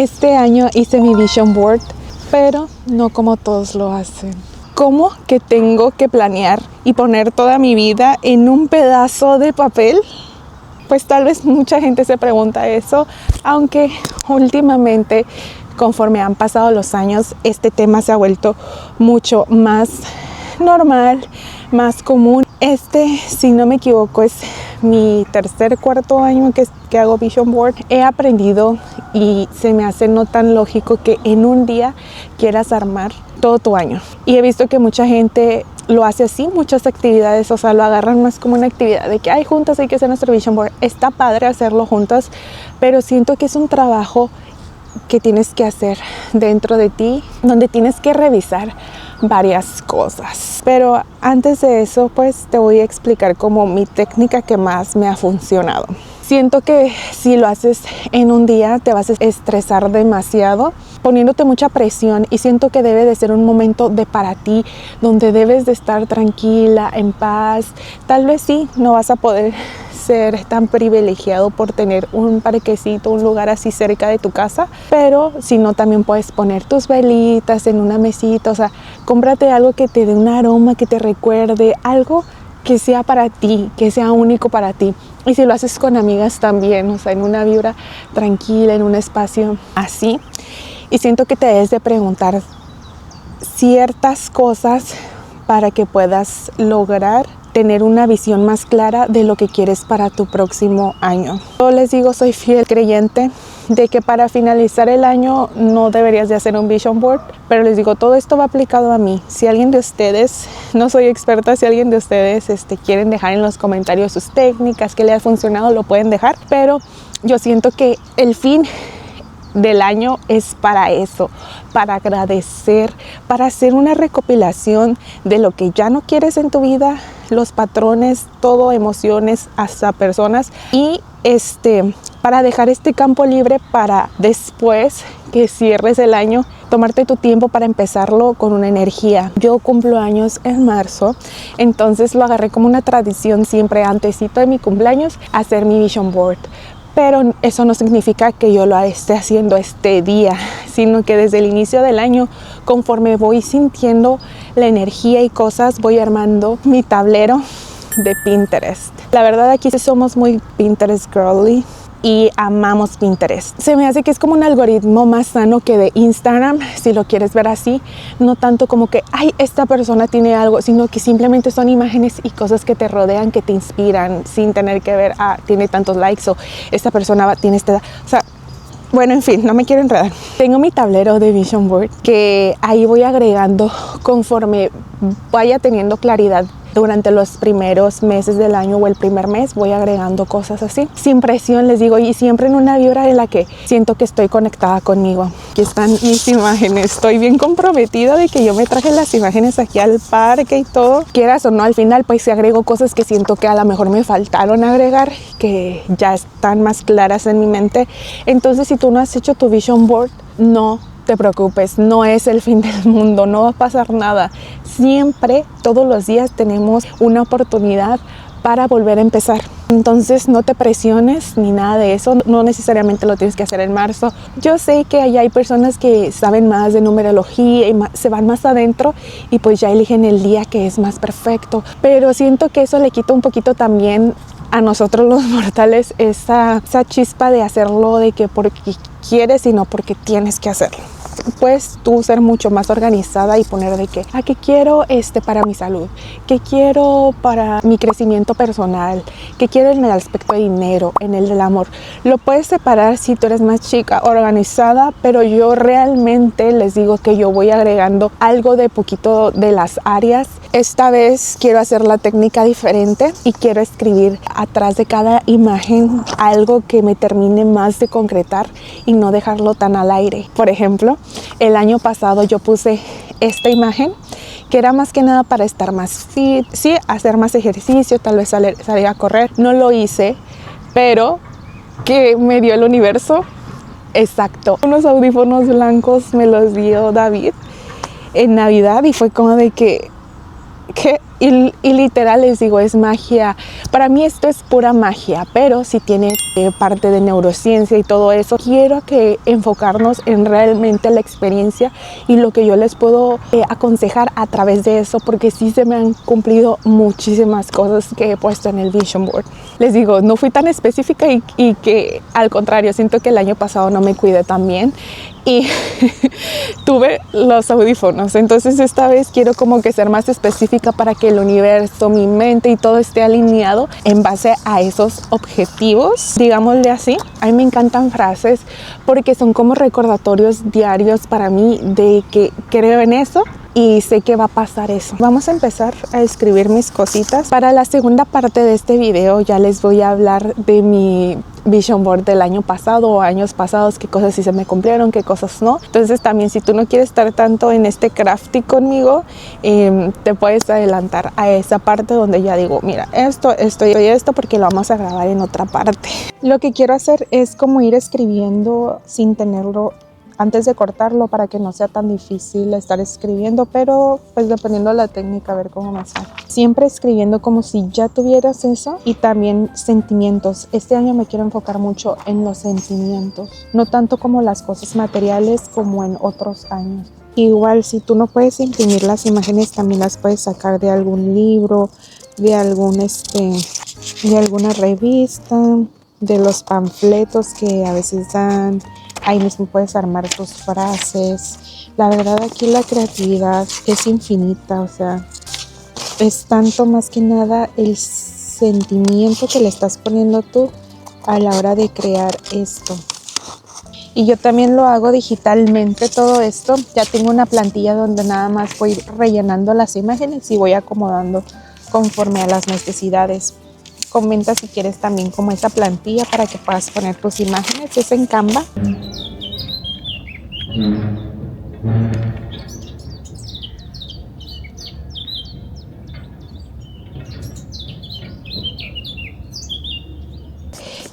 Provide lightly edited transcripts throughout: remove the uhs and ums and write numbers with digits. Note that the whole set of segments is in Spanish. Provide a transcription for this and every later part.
Este año hice mi vision board, pero no como todos lo hacen. ¿Cómo que tengo que planear y poner toda mi vida en un pedazo de papel? Pues tal vez mucha gente se pregunta eso, aunque últimamente, conforme han pasado los años, este tema se ha vuelto mucho más normal, más común. Si no me equivoco, es mi tercer, cuarto año que hago vision board. He aprendido y se me hace no tan lógico que en un día quieras armar todo tu año. Y he visto que mucha gente lo hace así, muchas actividades, o sea, lo agarran más como una actividad de que hay juntas, hay que hacer nuestro vision board. Está padre hacerlo juntas, pero siento que es un trabajo que tienes que hacer dentro de ti, donde tienes que revisar varias cosas. Pero antes de eso, pues te voy a explicar como mi técnica que más me ha funcionado. Siento que si lo haces en un día te vas a estresar demasiado, poniéndote mucha presión, y siento que debe de ser un momento de para ti, donde debes de estar tranquila, en paz. Tal vez sí, no vas a poder ser tan privilegiado por tener un parquecito, un lugar así cerca de tu casa, pero si no, también puedes poner tus velitas en una mesita, o sea, cómprate algo que te dé un aroma, que te recuerde, algo que sea para ti, que sea único para ti. Y si lo haces con amigas también, o sea, en una vibra tranquila, en un espacio así. Y siento que te debes de preguntar ciertas cosas para que puedas lograr tener una visión más clara de lo que quieres para tu próximo año. Yo les digo, soy fiel creyente de que para finalizar el año no deberías de hacer un vision board, pero les digo, todo esto va aplicado a mí. Si alguien de ustedes, no soy experta, si alguien de ustedes quieren dejar en los comentarios sus técnicas, qué le ha funcionado, lo pueden dejar, pero yo siento que el fin del año es para eso, para agradecer, para hacer una recopilación de lo que ya no quieres en tu vida, los patrones, todo, emociones, hasta personas, y para dejar este campo libre para después que cierres el año, tomarte tu tiempo para empezarlo con una energía. Yo cumplo años en marzo, entonces lo agarré como una tradición siempre antesito de mi cumpleaños hacer mi vision board. Pero eso no significa que yo lo esté haciendo este día, sino que desde el inicio del año, conforme voy sintiendo la energía y cosas, voy armando mi tablero de Pinterest. La verdad, aquí sí somos muy Pinterest girly y amamos Pinterest. Se me hace que es como un algoritmo más sano que de Instagram, si lo quieres ver así. No tanto como que, ay, esta persona tiene algo, sino que simplemente son imágenes y cosas que te rodean, que te inspiran, sin tener que ver, tiene tantos likes, o esta persona tiene esta edad. O sea, bueno, en fin, no me quiero enredar. Tengo mi tablero de vision board que ahí voy agregando conforme vaya teniendo claridad. Durante los primeros meses del año o el primer mes voy agregando cosas así, sin presión, les digo, y siempre en una vibra en la que siento que estoy conectada conmigo. Aquí están mis imágenes. Estoy bien comprometida de que yo me traje las imágenes aquí al parque y todo. Quieras o no, al final pues si agrego cosas que siento que a lo mejor me faltaron agregar, que ya están más claras en mi mente. Entonces, si tú no has hecho tu vision board, no te preocupes, no es el fin del mundo, no va a pasar nada. Siempre, todos los días tenemos una oportunidad para volver a empezar. Entonces no te presiones ni nada de eso, no necesariamente lo tienes que hacer en marzo. Yo sé que allá hay personas que saben más de numerología y se van más adentro y pues ya eligen el día que es más perfecto, pero siento que eso le quita un poquito también a nosotros los mortales esa chispa de hacerlo de que porque quieres y no porque tienes que hacerlo. Puedes tú ser mucho más organizada y poner de que, ¿qué quiero para mi salud? ¿Qué quiero para mi crecimiento personal? ¿Qué quiero en el aspecto de dinero? En el del amor. Lo puedes separar si tú eres más chica, organizada, pero yo realmente les digo que yo voy agregando algo de poquito de las áreas. Esta vez quiero hacer la técnica diferente y quiero escribir atrás de cada imagen algo que me termine más de concretar y no dejarlo tan al aire. Por ejemplo, el año pasado yo puse esta imagen que era más que nada para estar más fit, sí, hacer más ejercicio, tal vez salir a correr. No lo hice, pero que me dio el universo. Exacto. Unos audífonos blancos me los dio David en Navidad y fue como de que Y literal les digo, es magia. Para mí esto es pura magia, pero si tiene parte de neurociencia y todo eso. Quiero que enfocarnos en realmente la experiencia y lo que yo les puedo aconsejar a través de eso, porque sí se me han cumplido muchísimas cosas que he puesto en el Vision Board. Les digo, no fui tan específica y que al contrario, siento que el año pasado no me cuidé tan bien y tuve los audífonos. Entonces esta vez quiero como que ser más específica para que el universo, mi mente y todo esté alineado en base a esos objetivos, digámosle así. A mí me encantan frases porque son como recordatorios diarios para mí de que creo en eso y sé que va a pasar eso. Vamos a empezar a escribir mis cositas. Para la segunda parte de este video ya les voy a hablar de mi Vision Board del año pasado o años pasados, qué cosas sí se me cumplieron, qué cosas no. Entonces también si tú no quieres estar tanto en este crafting conmigo, te puedes adelantar a esa parte donde ya digo, mira, esto y esto, porque lo vamos a grabar en otra parte. Lo que quiero hacer es como ir escribiendo sin tenerlo antes de cortarlo, para que no sea tan difícil estar escribiendo, pero pues dependiendo de la técnica, a ver cómo me sale. Siempre escribiendo como si ya tuvieras eso, y también sentimientos. Este año me quiero enfocar mucho en los sentimientos, no tanto como las cosas materiales como en otros años. Igual, si tú no puedes imprimir las imágenes, también las puedes sacar de algún libro, de alguna revista, de los panfletos que a veces dan. Ahí mismo puedes armar tus frases. La verdad, aquí la creatividad es infinita, o sea, es tanto más que nada el sentimiento que le estás poniendo tú a la hora de crear esto. Y yo también lo hago digitalmente todo esto. Ya tengo una plantilla donde nada más voy rellenando las imágenes y voy acomodando conforme a las necesidades. Comenta si quieres también como esa plantilla para que puedas poner tus imágenes. Es en Canva.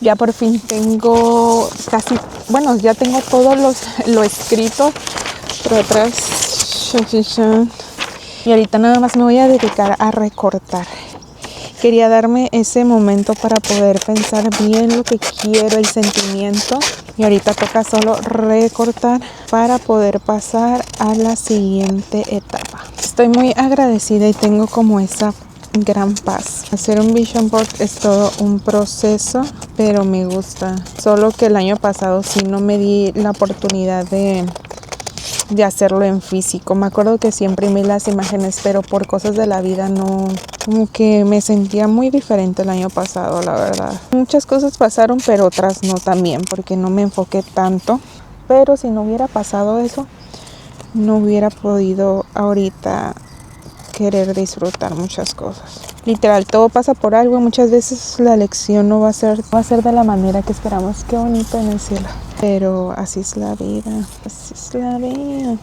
Ya por fin tengo casi, bueno, ya tengo todo lo escrito por atrás. Y ahorita nada más me voy a dedicar a recortar. Quería darme ese momento para poder pensar bien lo que quiero, el sentimiento. Y ahorita toca solo recortar para poder pasar a la siguiente etapa. Estoy muy agradecida y tengo como esa gran paz. Hacer un Vision Board es todo un proceso, pero me gusta. Solo que el año pasado sí no me di la oportunidad de hacerlo en físico. Me acuerdo que sí imprimí las imágenes, pero por cosas de la vida no, como que me sentía muy diferente el año pasado, la verdad. Muchas cosas pasaron, pero otras no también, porque no me enfoqué tanto. Pero si no hubiera pasado eso, no hubiera podido ahorita querer disfrutar muchas cosas. Literal, todo pasa por algo. Muchas veces la lección no va a ser de la manera que esperamos. Qué bonito en el cielo. Pero así es la vida,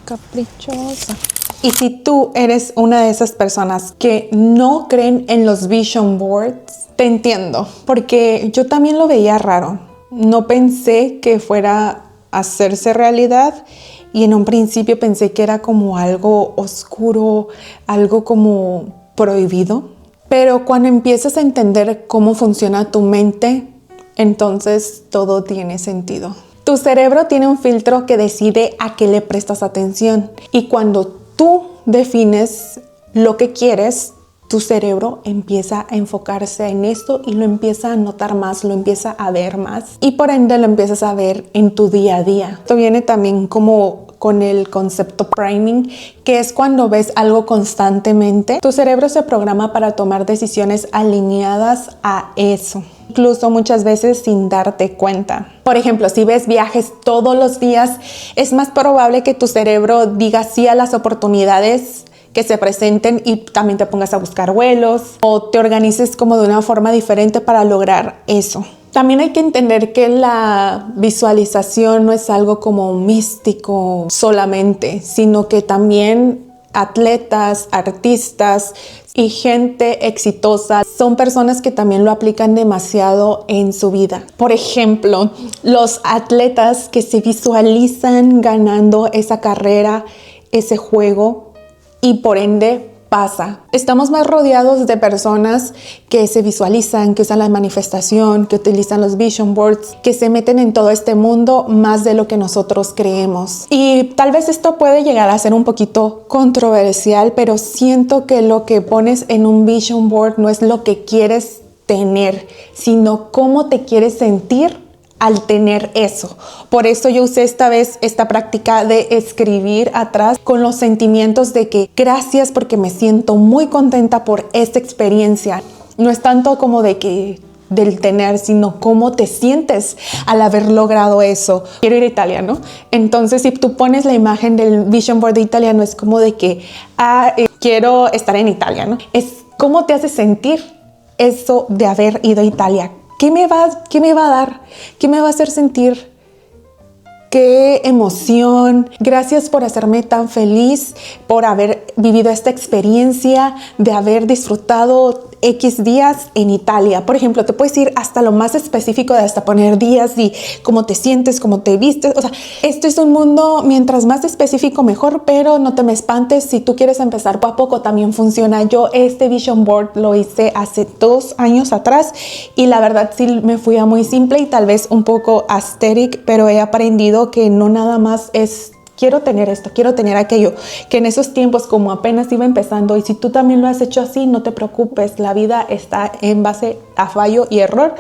caprichosa. Y si tú eres una de esas personas que no creen en los Vision Boards, te entiendo, porque yo también lo veía raro. No pensé que fuera a hacerse realidad y en un principio pensé que era como algo oscuro, algo como prohibido. Pero cuando empiezas a entender cómo funciona tu mente, entonces todo tiene sentido. Tu cerebro tiene un filtro que decide a qué le prestas atención, y cuando tú defines lo que quieres, tu cerebro empieza a enfocarse en esto y lo empieza a notar más, lo empieza a ver más, y por ende lo empiezas a ver en tu día a día. Esto viene también como con el concepto priming, que es cuando ves algo constantemente, tu cerebro se programa para tomar decisiones alineadas a eso, incluso muchas veces sin darte cuenta. Por ejemplo, si ves viajes todos los días, es más probable que tu cerebro diga sí a las oportunidades que se presenten y también te pongas a buscar vuelos o te organices como de una forma diferente para lograr eso. También hay que entender que la visualización no es algo como místico solamente, sino que también atletas, artistas y gente exitosa son personas que también lo aplican demasiado en su vida. Por ejemplo, los atletas que se visualizan ganando esa carrera, ese juego, y por ende pasa. Estamos más rodeados de personas que se visualizan, que usan la manifestación, que utilizan los vision boards, que se meten en todo este mundo más de lo que nosotros creemos. Y tal vez esto puede llegar a ser un poquito controversial, pero siento que lo que pones en un vision board no es lo que quieres tener, sino cómo te quieres sentir al tener eso. Por eso yo usé esta vez esta práctica de escribir atrás con los sentimientos de que gracias porque me siento muy contenta por esta experiencia. No es tanto como de que del tener, sino cómo te sientes al haber logrado eso. Quiero ir a Italia, ¿no? Entonces, si tú pones la imagen del vision board de Italia, no es como de que quiero estar en Italia, ¿no? Es cómo te hace sentir eso de haber ido a Italia. ¿Qué me va a dar? ¿Qué me va a hacer sentir? ¡Qué emoción! Gracias por hacerme tan feliz, por haber vivido esta experiencia, de haber disfrutado X días en Italia. Por ejemplo, te puedes ir hasta lo más específico de hasta poner días y cómo te sientes, cómo te vistes. O sea, esto es un mundo, mientras más específico mejor, pero no te me espantes. Si tú quieres empezar poco a poco, también funciona. Yo este vision board lo hice hace 2 años atrás y la verdad sí me fui a muy simple y tal vez un poco aesthetic, pero he aprendido que no nada más es quiero tener esto, quiero tener aquello, que en esos tiempos como apenas iba empezando, y si tú también lo has hecho así, no te preocupes, la vida está en base a fallo y error,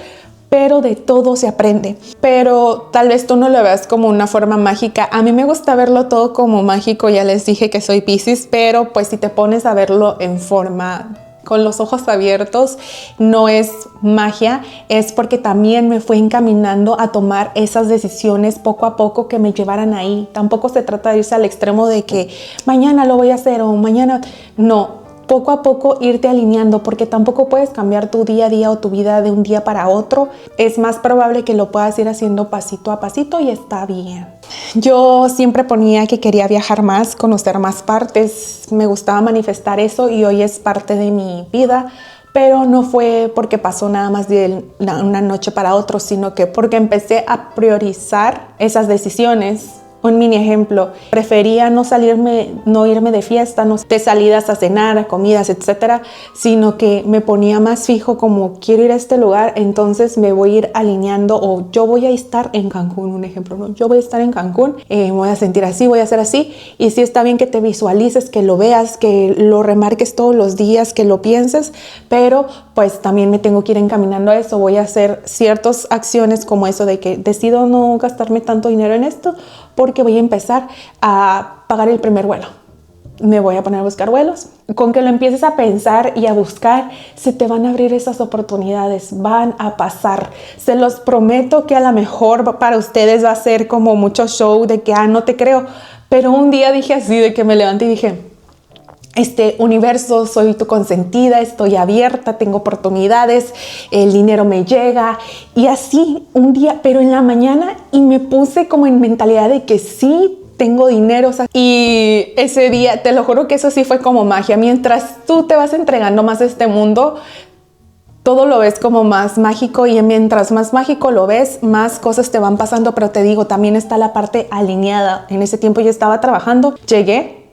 pero de todo se aprende. Pero tal vez tú no lo veas como una forma mágica. A mí me gusta verlo todo como mágico, ya les dije que soy Piscis, pero pues si te pones a verlo en forma con los ojos abiertos, no es magia, es porque también me fue encaminando a tomar esas decisiones poco a poco que me llevaran ahí. Tampoco se trata de irse al extremo de que mañana lo voy a hacer o mañana, no. Poco a poco irte alineando, porque tampoco puedes cambiar tu día a día o tu vida de un día para otro. Es más probable que lo puedas ir haciendo pasito a pasito y está bien. Yo siempre ponía que quería viajar más, conocer más partes, me gustaba manifestar eso y hoy es parte de mi vida, pero no fue porque pasó nada más de una noche para otra, sino que porque empecé a priorizar esas decisiones. Un mini ejemplo, prefería no irme de fiesta, no de salidas a cenar, a comidas, etcétera, sino que me ponía más fijo como quiero ir a este lugar, entonces me voy a ir alineando, o yo voy a estar en Cancún, un ejemplo, ¿no? Yo voy a estar en Cancún, me voy a sentir así, voy a hacer así, y sí está bien que te visualices, que lo veas, que lo remarques todos los días, que lo pienses, pero pues también me tengo que ir encaminando a eso. Voy a hacer ciertas acciones como eso de que decido no gastarme tanto dinero en esto, porque voy a empezar a pagar el primer vuelo. Me voy a poner a buscar vuelos. Con que lo empieces a pensar y a buscar, se te van a abrir esas oportunidades, van a pasar. Se los prometo que a lo mejor para ustedes va a ser como mucho show de que, no te creo. Pero un día dije así, de que me levanté y dije, universo, soy tu consentida, estoy abierta, tengo oportunidades, el dinero me llega, y así un día, pero en la mañana, y me puse como en mentalidad de que sí tengo dinero, o sea, y ese día, te lo juro que eso sí fue como magia. Mientras tú te vas entregando más a este mundo, todo lo ves como más mágico, y mientras más mágico lo ves, más cosas te van pasando. Pero te digo, también está la parte alineada. En ese tiempo yo estaba trabajando, llegué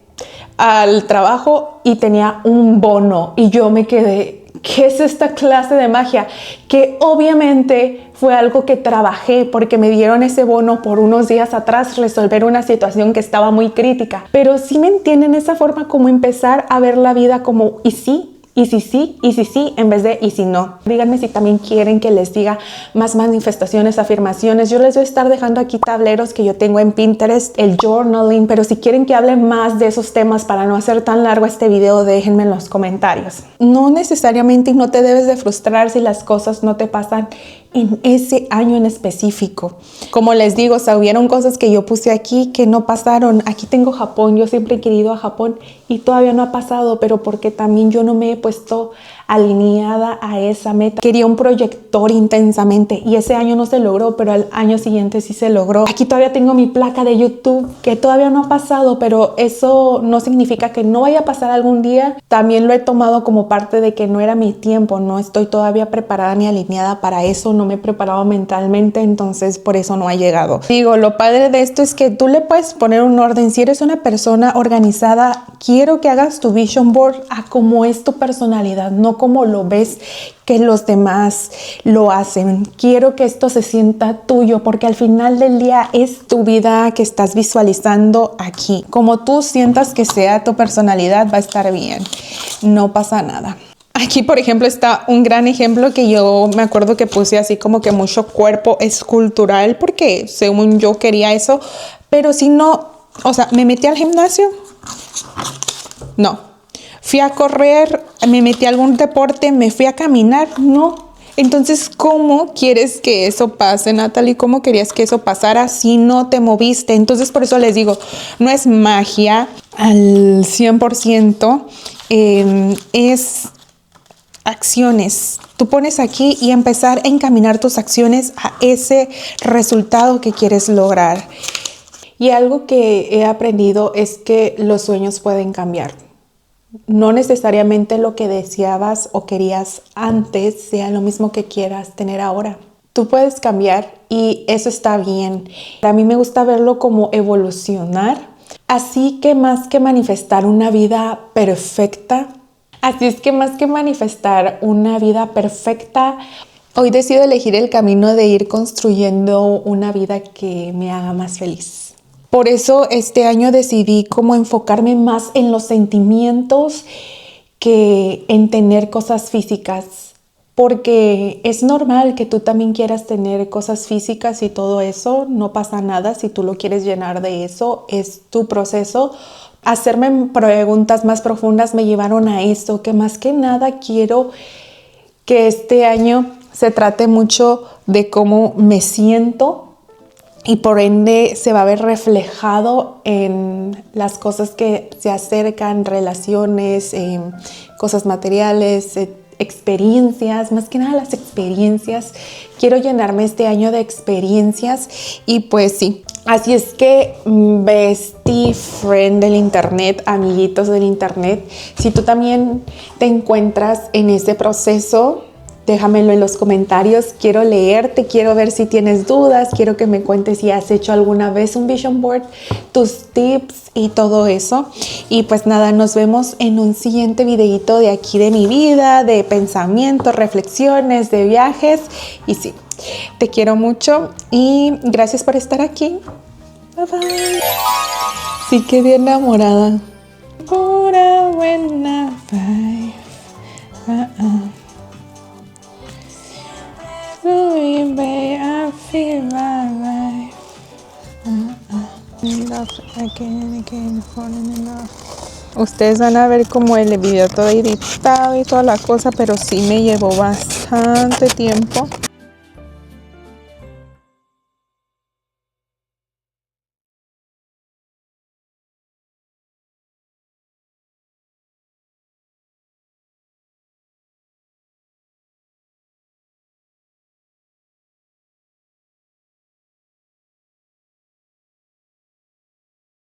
al trabajo y tenía un bono y yo me quedé, ¿qué es esta clase de magia? Que obviamente fue algo que trabajé, porque me dieron ese bono por unos días atrás resolver una situación que estaba muy crítica. Pero sí me entienden esa forma, como empezar a ver la vida como y sí, y si sí, y si sí, en vez de y si no. Díganme si también quieren que les diga más manifestaciones, afirmaciones. Yo les voy a estar dejando aquí tableros que yo tengo en Pinterest, el journaling, pero si quieren que hable más de esos temas para no hacer tan largo este video, déjenme en los comentarios. No necesariamente, no te debes de frustrar si las cosas no te pasan en ese año en específico. Como les digo, o sea, hubieron cosas que yo puse aquí que no pasaron. Aquí tengo Japón, yo siempre he querido a Japón y todavía no ha pasado, pero porque también yo no me he puesto alineada a esa meta. Quería un proyector intensamente y ese año no se logró, pero al año siguiente sí se logró. Aquí todavía tengo mi placa de YouTube que todavía no ha pasado, pero eso no significa que no vaya a pasar algún día. También lo he tomado como parte de que no era mi tiempo, no estoy todavía preparada ni alineada para eso, no me he preparado mentalmente, entonces por eso no ha llegado. Digo, lo padre de esto es que tú le puedes poner un orden. Si eres una persona organizada, quiero que hagas tu vision board a cómo es tu personalidad, no como lo ves que los demás lo hacen. Quiero que esto se sienta tuyo, porque al final del día es tu vida que estás visualizando aquí. Como tú sientas que sea tu personalidad, va a estar bien, no pasa nada. Aquí, por ejemplo, está un gran ejemplo que yo me acuerdo que puse así como que mucho cuerpo escultural, porque según yo quería eso, pero si no, o sea, me metí al gimnasio, no. Fui a correr, me metí a algún deporte, me fui a caminar, no. Entonces, ¿cómo quieres que eso pase, Natalie? ¿Cómo querías que eso pasara si no te moviste? Entonces, por eso les digo, no es magia al 100%, es acciones. Tú pones aquí y empezar a encaminar tus acciones a ese resultado que quieres lograr. Y algo que he aprendido es que los sueños pueden cambiar. No necesariamente lo que deseabas o querías antes sea lo mismo que quieras tener ahora. Tú puedes cambiar y eso está bien. A mí me gusta verlo como evolucionar. Así que más que manifestar una vida perfecta, hoy decido elegir el camino de ir construyendo una vida que me haga más feliz. Por eso este año decidí como enfocarme más en los sentimientos que en tener cosas físicas. Porque es normal que tú también quieras tener cosas físicas y todo eso, no pasa nada si tú lo quieres llenar de eso, es tu proceso. Hacerme preguntas más profundas me llevaron a eso, que más que nada quiero que este año se trate mucho de cómo me siento y por ende se va a ver reflejado en las cosas que se acercan, relaciones, cosas materiales, experiencias, más que nada las experiencias. Quiero llenarme este año de experiencias y pues sí. Así es que bestie friend del internet, amiguitos del internet, si tú también te encuentras en ese proceso, déjamelo en los comentarios. Quiero leerte, quiero ver si tienes dudas, quiero que me cuentes si has hecho alguna vez un vision board, tus tips y todo eso. Y pues nada, nos vemos en un siguiente videito de aquí de mi vida, de pensamientos, reflexiones, de viajes. Y sí, te quiero mucho y gracias por estar aquí. Bye bye. Sí quedé enamorada. Pura buena vibe. I feel my life. Again, falling in love. Ustedes van a ver como el video todo editado y toda la cosa, pero sí me llevó bastante tiempo.